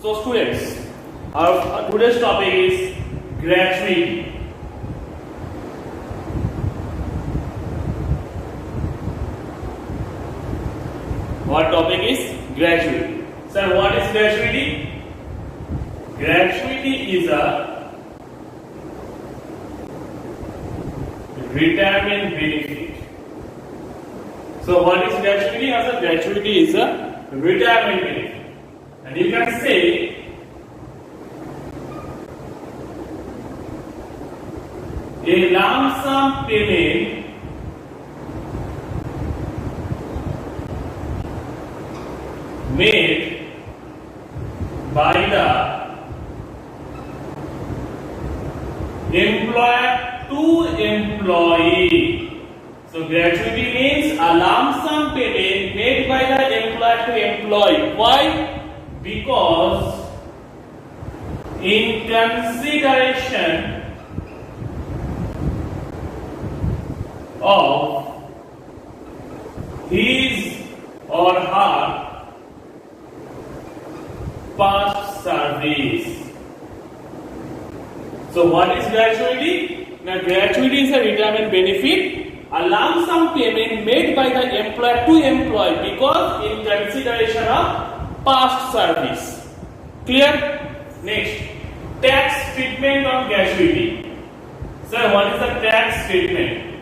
So students, our today's topic is gratuity. What topic is gratuity? Sir, what is gratuity? Gratuity is a retirement benefit. So what is gratuity? As gratuity is a retirement benefit, and you can say a lump sum payment made by the employer to employee. So gratuity means a lump sum payment made by the employer to employee. Why? Because in consideration of his or her past service. So what is gratuity? Now gratuity is a retirement benefit, a lump sum payment made by the employer to employee because in consideration of past service. Clear? Next, tax treatment of gratuity. Sir, what is the tax treatment?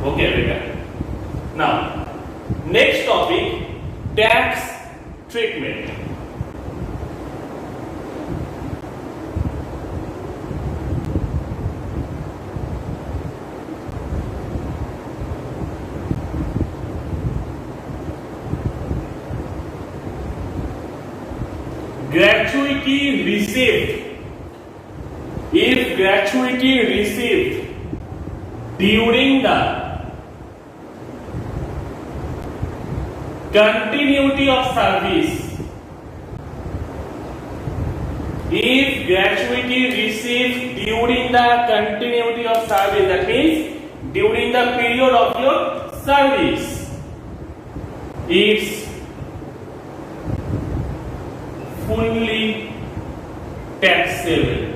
Okay, beta. Now, next topic, tax treatment. Gratuity received. If gratuity received during the continuity of service, if gratuity received during the continuity of service, that means during the period of your service, it's fully taxable.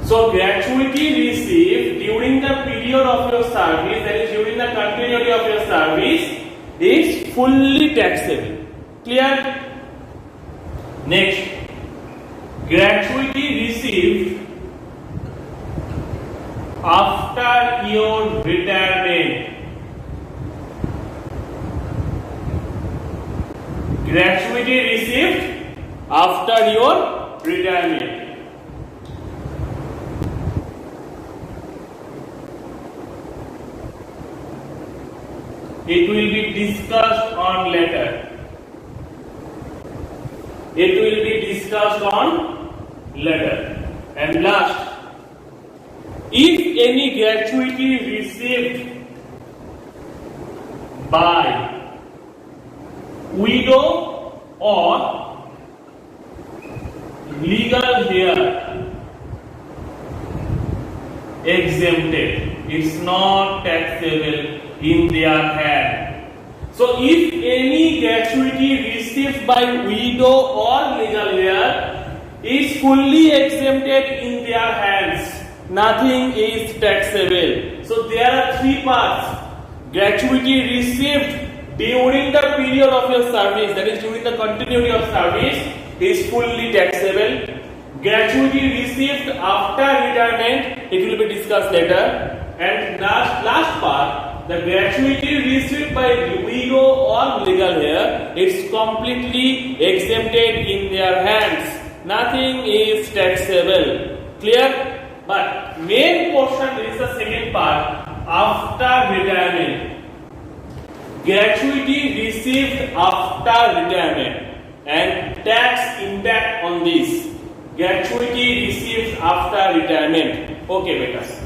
So gratuity received during the period of your service, that is during the continuity of your service, is fully taxable. Clear? Next, gratuity received after your retirement. Gratuity received after your retirement. It will be discussed on later. It will be discussed on later. And last, if any gratuity received by widow or legal heir, exempted. It's not taxable in their hand. So if any gratuity received by widow or legal heir is fully exempted in their hands, nothing is taxable. So there are three parts. Gratuity received during the period of your service, that is during the continuity of service, is fully taxable. Gratuity received after retirement, it will be discussed later. And last part, the gratuity received by widow or legal heir, it's completely exempted in their hands. Nothing is taxable. Clear? But main portion is the second part, after retirement. Gratuity received after retirement and tax impact on this. Gratuity received after retirement. Okay, beta.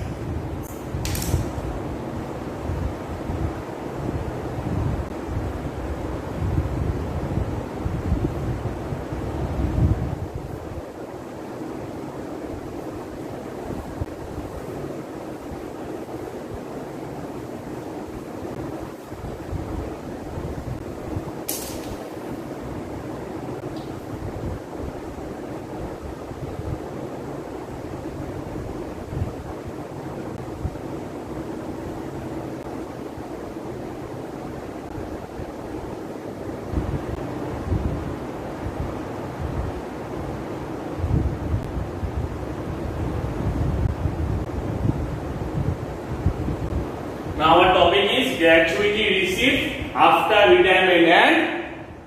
gratuity received after retirement and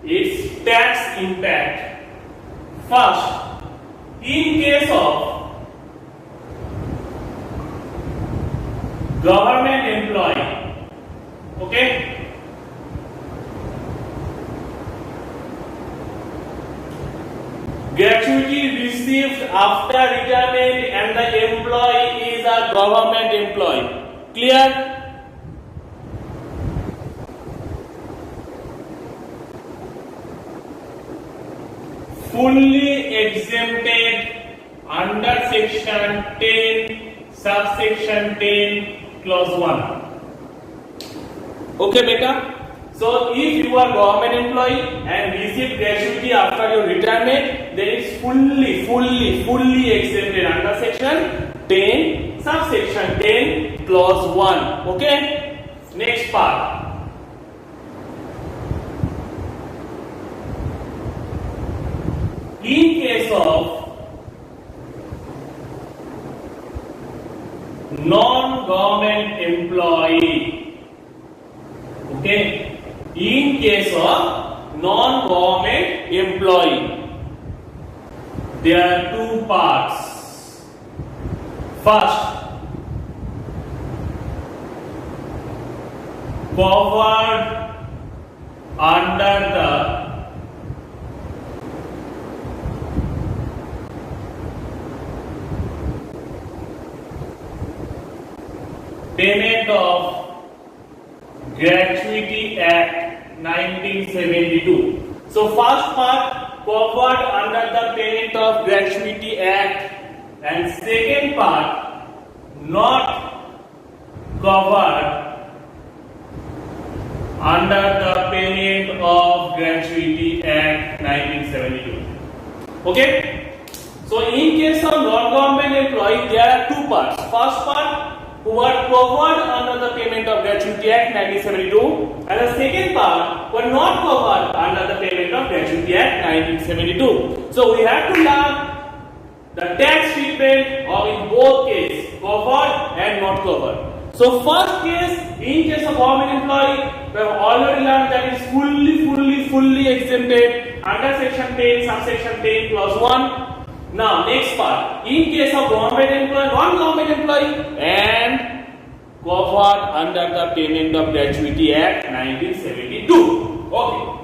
its tax impact. First, in case of government employee, okay, gratuity received after retirement and the employee is a government employee. Clear? Fully exempted under section 10 subsection 10 clause 1. Okay beta? So if you are government employee and receive gratuity after your retirement, then it's fully exempted under section 10 subsection 10 clause 1. Okay? Next part. In case of non-government employee, okay, in case of non-government employee, there are two parts. First, covered under the Payment of Gratuity Act 1972. So first part covered under the Payment of Gratuity Act, and second part not covered under the Payment of Gratuity Act 1972. Okay? So in case of non-government employee, there are two parts. First part, who are covered under the Payment of Gratuity Act 1972, and the second part were not covered under the Payment of Gratuity Act 1972. So we have to learn the tax treatment of in both cases, covered and not covered. So first case, in case of government employee, we have already learned that is fully exempted under section 10 subsection 10 clause 1. Now next part, in case of government employee, non-government employee and covered under the Payment of Gratuity Act 1972. Okay.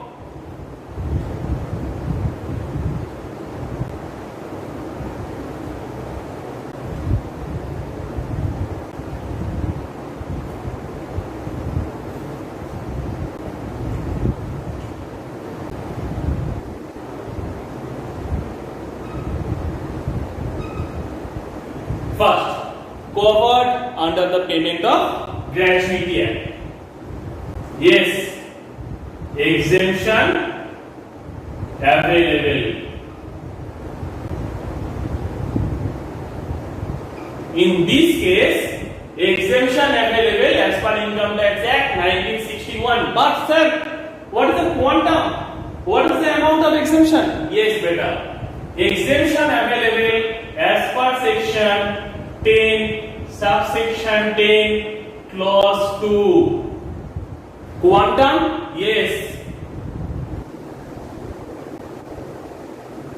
First, covered under the Payment of Gratuity Act. Yes, exemption available. In this case, exemption available as per Income Tax Act 1961. But sir, what is the quantum? What is the amount of exemption? Yes, beta. Exemption available as per section 10 subsection 10 clause 2. Quantum? Yes.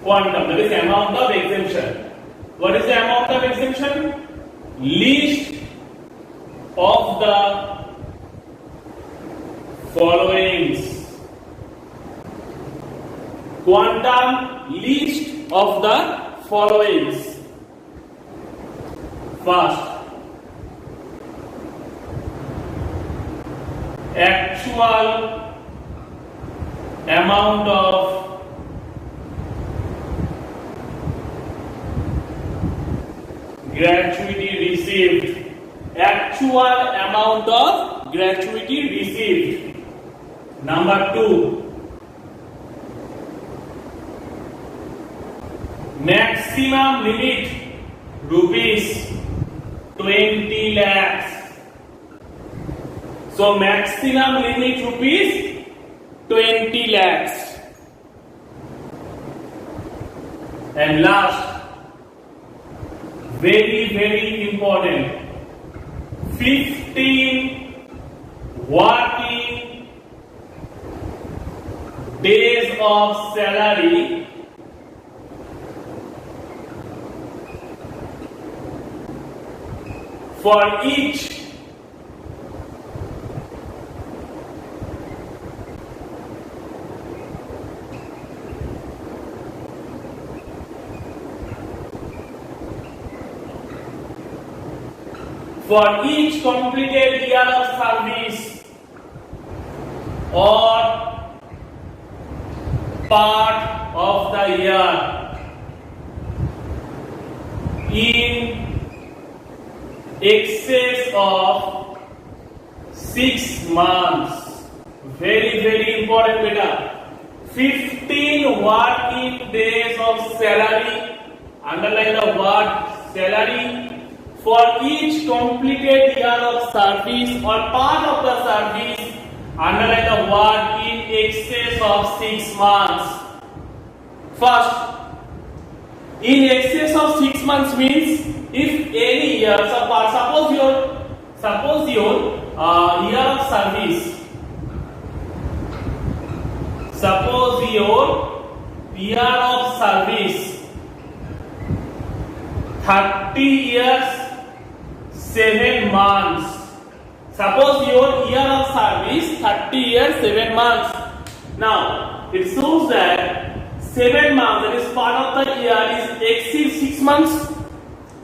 Quantum, that is amount of exemption. What is the amount of exemption? List of the followings. Quantum, list of the followings. First, actual amount of gratuity received. Actual amount of gratuity received. Number 2, maximum limit rupees 20 lakhs. So maximum limit rupees 20 lakhs. And last, very important, 15 working days of salary for each completed year of service or part of the year in excess of 6 months. Very important beta. 15 working days of salary, underline the word salary, for each completed year of service or part of the service, underline the word in excess of 6 months. First, in excess of 6 months means if any year, suppose your year of service, suppose your year of service 30 years 7 months. Suppose your year of service 30 years 7 months. Now it shows that 7 months, that is part of the year, is exceeds 6 months.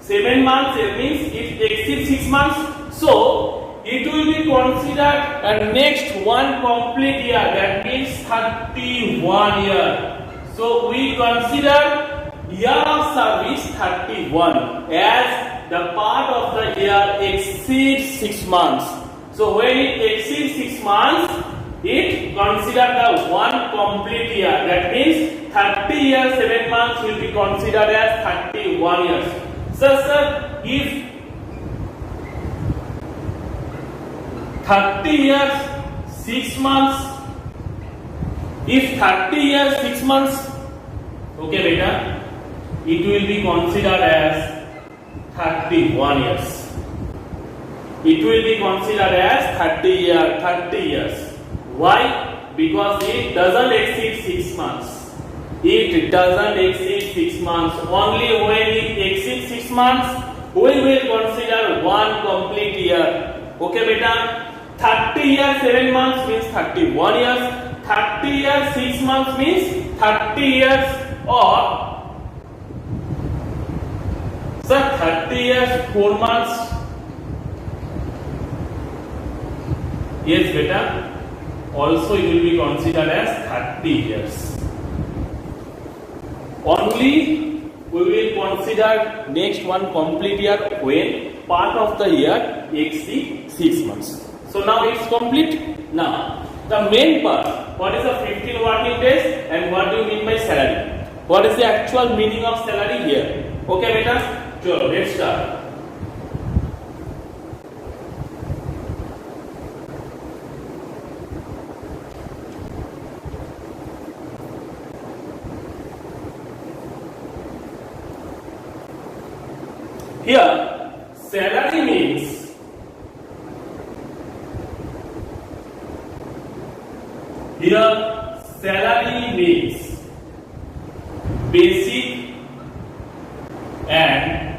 7 months, it means it exceeds 6 months. So it will be considered a next one complete year, that means 31 year. So we consider year of service 31 as the part of the year exceeds 6 months. So when it exceeds 6 months, it considered the one complete year. That means 30 years 7 months will be considered as 31 years. So sir, if 30 years 6 months, if 30 years 6 months, okay beta, it will be considered as 31 years. It will be considered as 30 years. Why? Because it doesn't exceed 6 months. It doesn't exceed 6 months. Only when it exceeds 6 months, we will consider one complete year. Okay beta? 30 years 7 months means 31 years. 30 years 6 months means 30 years, or sir, 30 years 4 months. Yes beta, also it will be considered as 30 years. Only we will consider next one complete year when part of the year exceeds 6 months. So now it's complete. Now the main part, what is the 15 working days and what do you mean by salary? What is the actual meaning of salary here? Okay beta? Sure, let's start. Here, salary means basic and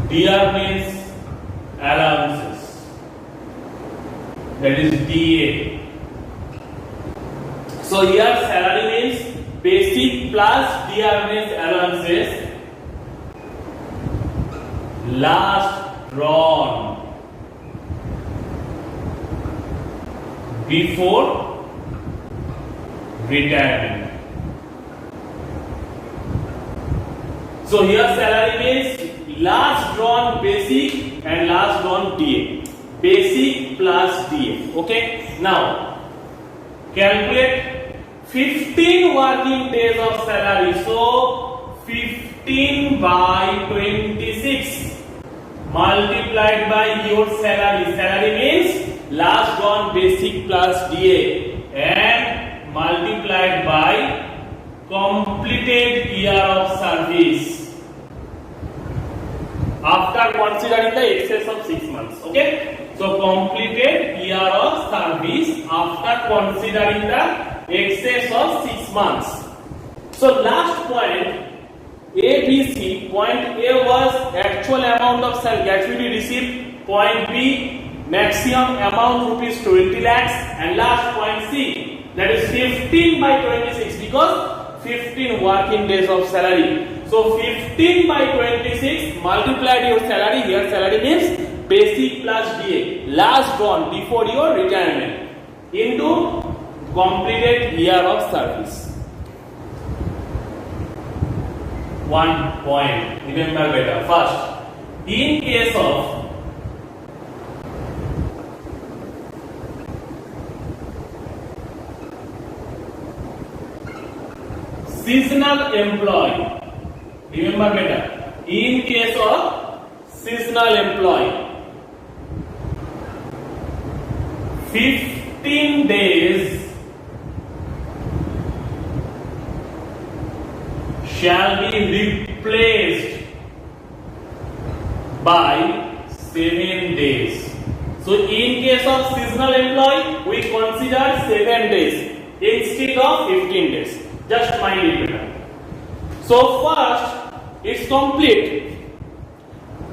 DR means allowances, that is DA. So here salary means basic plus DR means allowances, last drawn before retirement. So here salary means last drawn basic and last drawn DA. Basic plus DA. Okay. Now calculate 15 working days of salary. So 15 by 26 multiplied by your salary. Salary means last drawn basic plus DA and multiplied by completed year of service. After after considering the excess of 6 months. Okay, so completed year of service after considering the excess of 6 months. So last point, ABC, point A was actual amount of gratuity received, point B maximum amount rupees 20 lakhs, and last point C, that is 15 by 26, because 15 working days of salary. So 15 by 26 multiplied your salary, here salary means basic plus DA, last drawn before your retirement, into completed year of service. 1 point, remember better. First, in case of seasonal employee, remember better, in case of seasonal employee, 15 days shall be replaced by 7 days. So in case of seasonal employee, we consider 7 days instead of 15 days. Just mind it better. So first, it's complete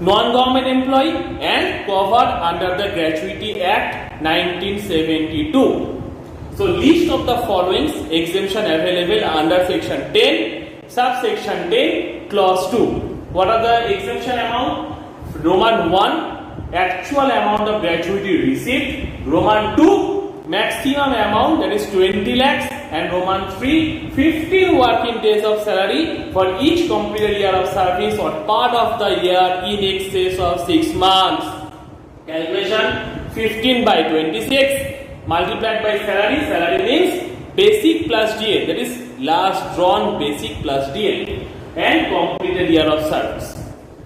non-government employee and covered under the Gratuity Act 1972. So list of the following exemption available under section 10, subsection 10, clause 2. What are the exemption amount? Roman 1, actual amount of gratuity received. Roman 2, maximum amount, that is 20 lakhs. And Roman 3, 15 working days of salary for each completed year of service or part of the year in excess of 6 months. Calculation, 15 by 26 multiplied by salary. Salary means basic plus DA, that is last drawn basic plus DA, and completed year of service.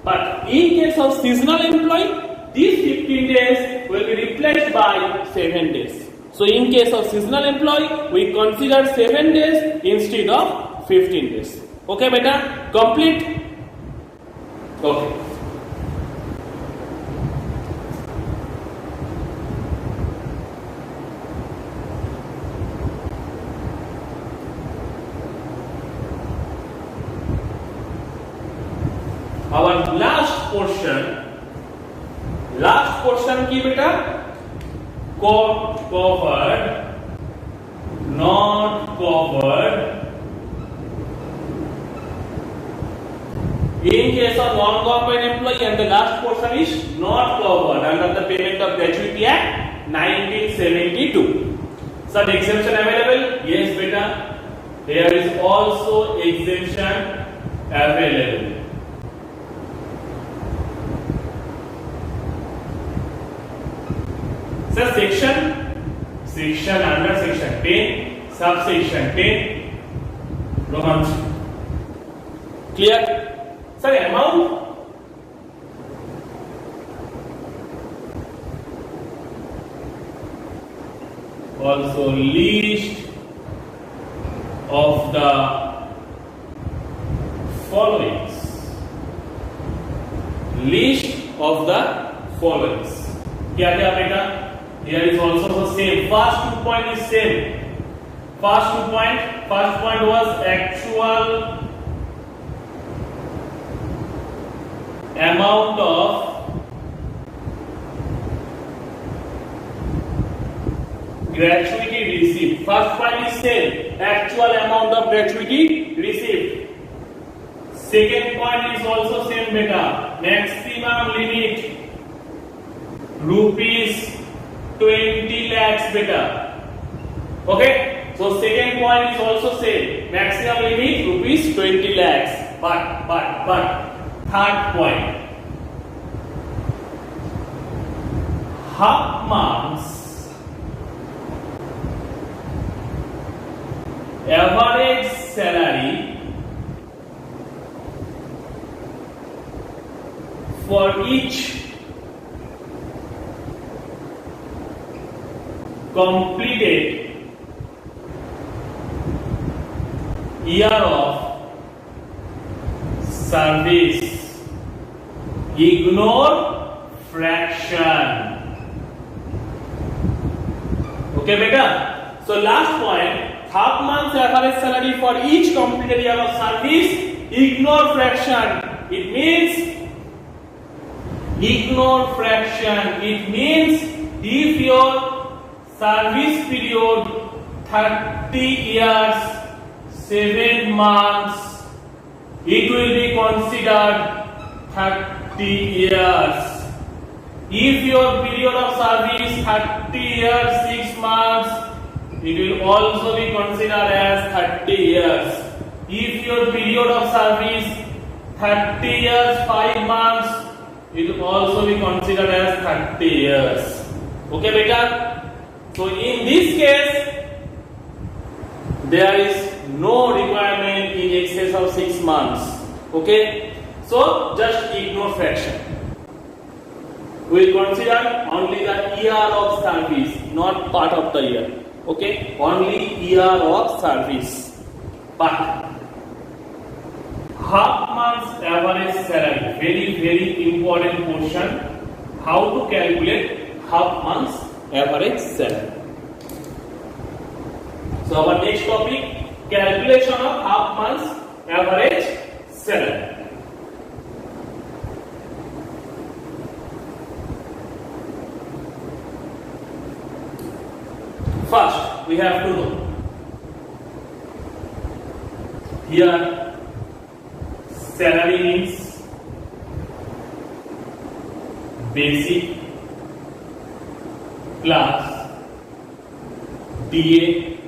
But in case of seasonal employee, these 15 days will be replaced by 7 days. So in case of seasonal employee, we consider 7 days instead of 15 days. Okay, beta? Complete? Okay. Our last portion की बेटा covered, not covered. In case of non-government employee, and the last portion is not covered under the Payment of Gratuity Act 1972. Some exemption available? Yes, beta. There is also exemption available. So section under section 10, subsection 10, Roman. Clear? Sir, amount? Also list of the following. List of the following. क्या क्या बेटा? Here is also the same. First 2 point is same. First point was actual amount of gratuity received. First point is same. Actual amount of gratuity received. Second point is also same beta. Maximum limit rupees 20 lakhs beta. Okay, so second point is also same, maximum limit rupees 20 lakhs. But third point, half months average salary for each completed year of service Ignore fraction. Okay, beta. So last point, half month's average salary for each completed year of service. Ignore fraction. It means ignore fraction. It means if your service period 30 years 7 months, it will be considered 30 years. If your period of service 30 years 6 months, it will also be considered as 30 years. If your period of service 30 years 5 months, it will also be considered as 30 years. Okay, beta? So in this case, there is no requirement in excess of 6 months. Okay, so just ignore fraction. We will consider only the year of service, not part of the year. Okay, only year of service. But half month's average salary, very important portion. How to calculate half month's average salary? So our next topic, calculation of half month's average salary. First, we have to know here salary means basic plus DA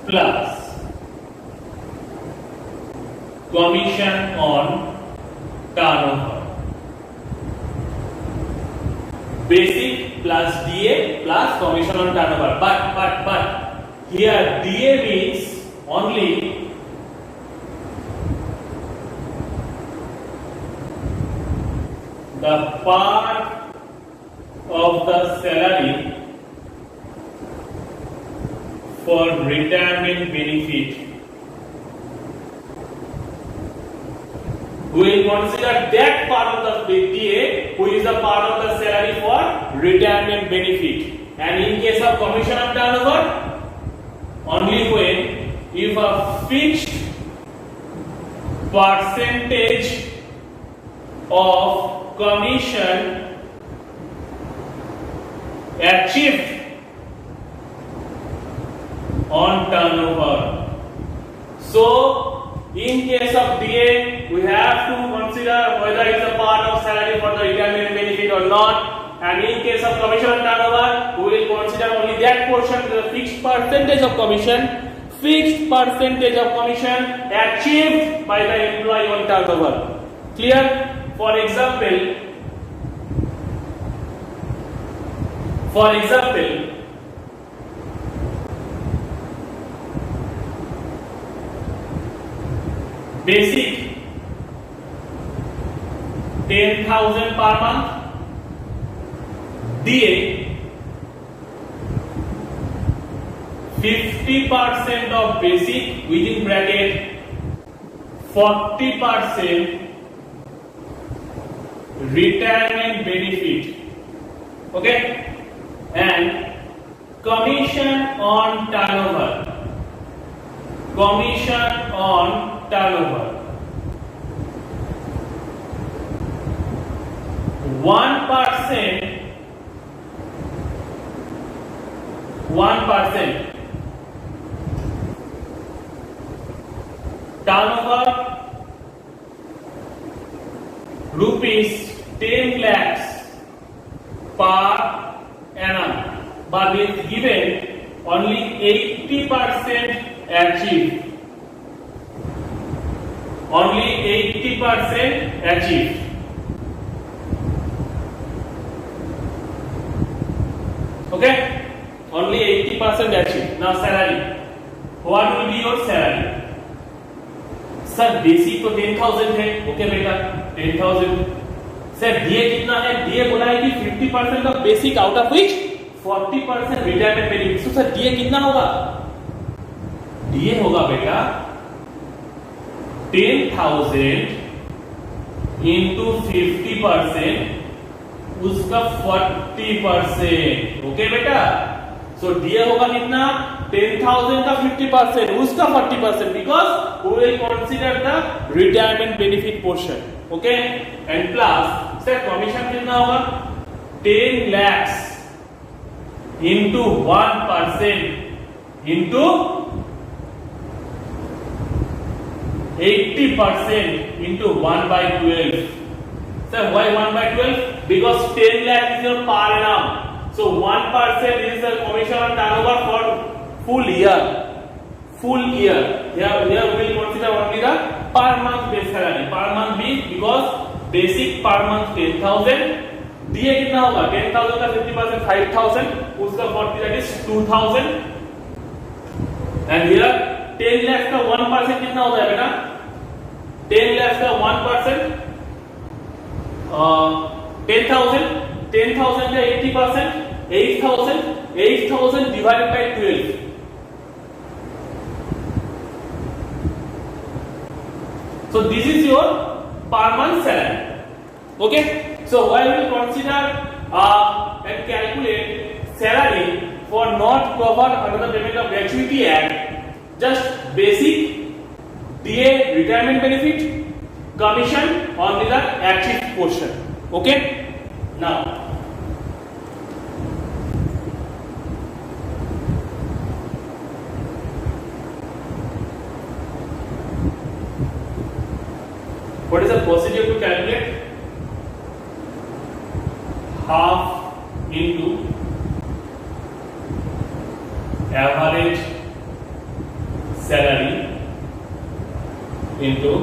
plus commission on turnover. Basic plus DA plus commission on turnover. But here DA means only the part of the salary for retirement benefit. We will consider that part of the DA which is a part of the salary for retirement benefit. And in case of commission on turnover, only when if a fixed percentage of commission achieved on turnover. So in case of DA, we have to consider whether it is a part of salary for the retirement benefit or not. And in case of commission on turnover, we will consider only that portion, the fixed percentage of commission achieved by the employee on turnover. Clear? For example, basic 10,000 per month, DA 50% of basic within bracket 40% retirement benefit. Okay, and commission on turnover. 1% turnover rupees 10 lakhs per annum, but is given only 80% achieved. Only 80% achieved. Okay, only 80% achieved. Now salary. What will be your salary? Sir basic तो 10,000 है. Okay बेटा 10,000. Sir DA कितना है? DA बोला है कि 50% of basic out of which 40% retirement benefit. So sir DA कितना होगा? डीए होगा बेटा 10,000 इंटू 50%, उसका 40%। ओके बेटा, सो दिया होगा कितना, 10,000 का 50%, उसका 40%, because we will consider the retirement benefit portion. Okay, and plus sir commission कितना होगा, 10 lakhs into 1% into 80% into 1/12. Sir, why 1/12? Because 10 lakh is your per annum. So 1% is the commission on turnover for full year. Full year. Here we will consider only the per month base salary. Per month means because basic per month 10,000. दिए कितना होगा, 10,000 का 50% 5,000, उसका 40 that is 2,000. And here 10 lakh का 1% कितना होता है बेटा, 10 लाख का 1% 10,000, 10,000 का 80% 8,000, 8,000 divided by 12. So this is your per month salary. Okay, so I will consider and calculate salary for not covered under the Payment of Gratuity Act. Just basic DA retirement benefit, commission on the active portion. Okay, now what is the procedure to calculate? Half into average salary into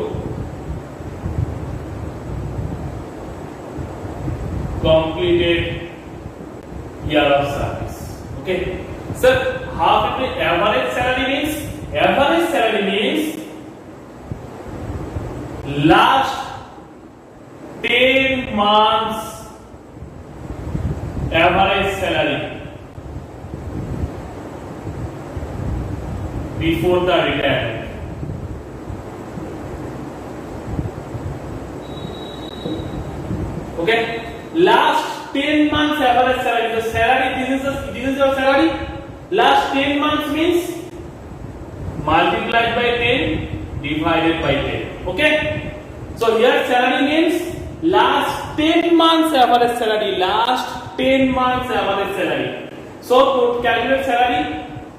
completed year of service. Okay, sir, half into average salary means last 10 months average salary before the retirement. Okay, last 10 months average salary. The salary, this is your salary. Last 10 months means multiplied by 10 divided by 10. Okay, so here salary means last 10 months average salary. Last 10 months average salary. So to calculate salary,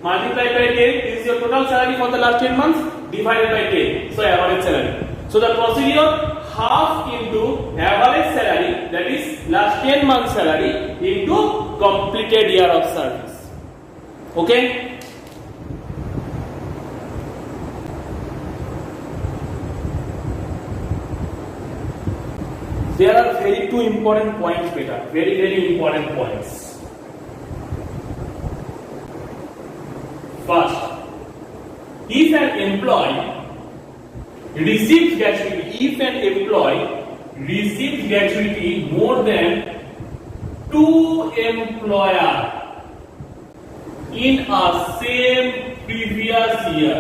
multiply by 10. This is your total salary for the last 10 months divided by 10. So average salary. So the procedure, half into average salary, that is last 10 months salary, into completed year of service. Okay, there are two important points beta, very important points. First, if an employee receives gratuity more than 2 employers in a same previous year.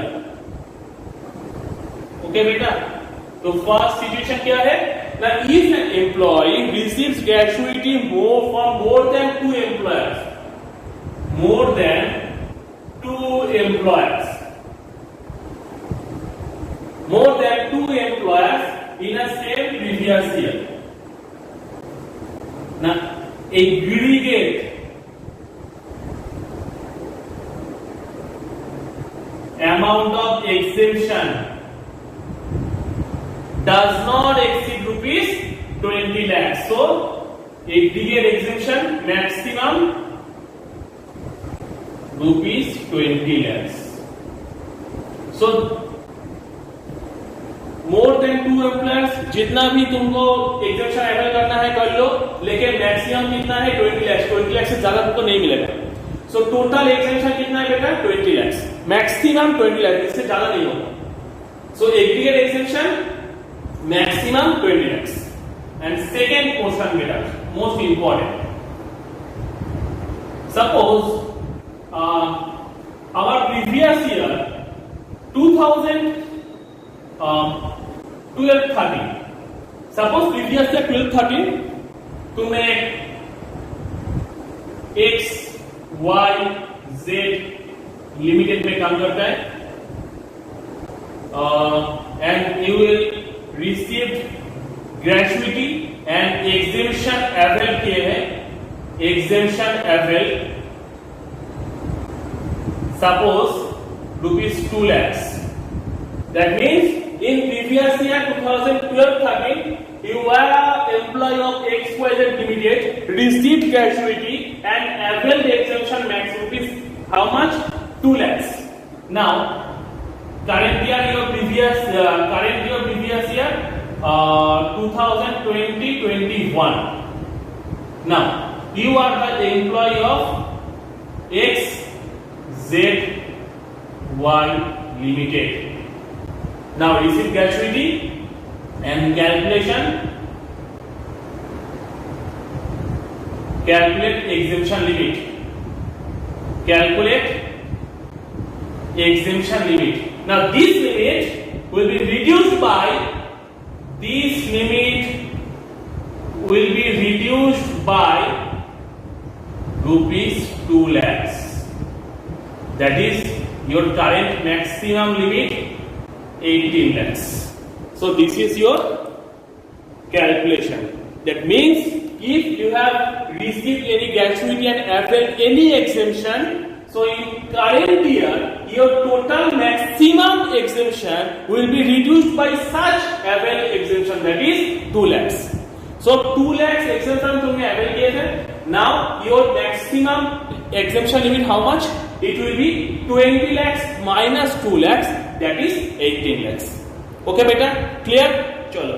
Okay बेटा, तो first situation क्या है, ना if an employee receives gratuity from more than 2 employers, in a same previous year. Now, aggregate amount of exemption does not exceed rupees 20 lakhs. So, aggregate exemption maximum rupees 20 lakhs. So, more than 2 employers, जितना भी तुमको exemption avail करना है कर लो, लेकिन maximum कितना है 20 लाख। 20 लाख से ज्यादा तुमको नहीं मिलेगा। सो टोटल एग्जेम्पशन कितना है बेटा, 20 लाख, मैक्सिमम 20 लाख, इससे ज्यादा नहीं होगा। So aggregate exemption maximum 20 lakh. And second question बेटा, most important, suppose our previous year 2012-13, suppose previous year 12-13 तुमने एक्स वाई जेड लिमिटेड में काम करता है and you will receive gratuity and exemption avail किए हैं, exemption avail suppose ₹2 lakhs. That means in previous year 2012-13 you were an employee of XYZ Limited, received gratuity and availed exemption max rupees how much? 2 lakhs. Now current year your previous year 2020-21. Now you are the employee of XZY Limited. Now receive gratuity and calculate exemption limit. Calculate exemption limit. Now this limit will be reduced by ₹2 lakhs. That is your current maximum limit 18 lakhs. So this is your calculation. That means if you have received any gratuity and availed any exemption, so in current year your total maximum exemption will be reduced by such availed exemption, that is 2 lakhs. So 2 lakhs exemption तुमने avail किए थे. Now your maximum exemption limit how much? It will be 20 lakhs minus 2 lakhs, that is 18 lakhs. Okay बेटा, clear? चलो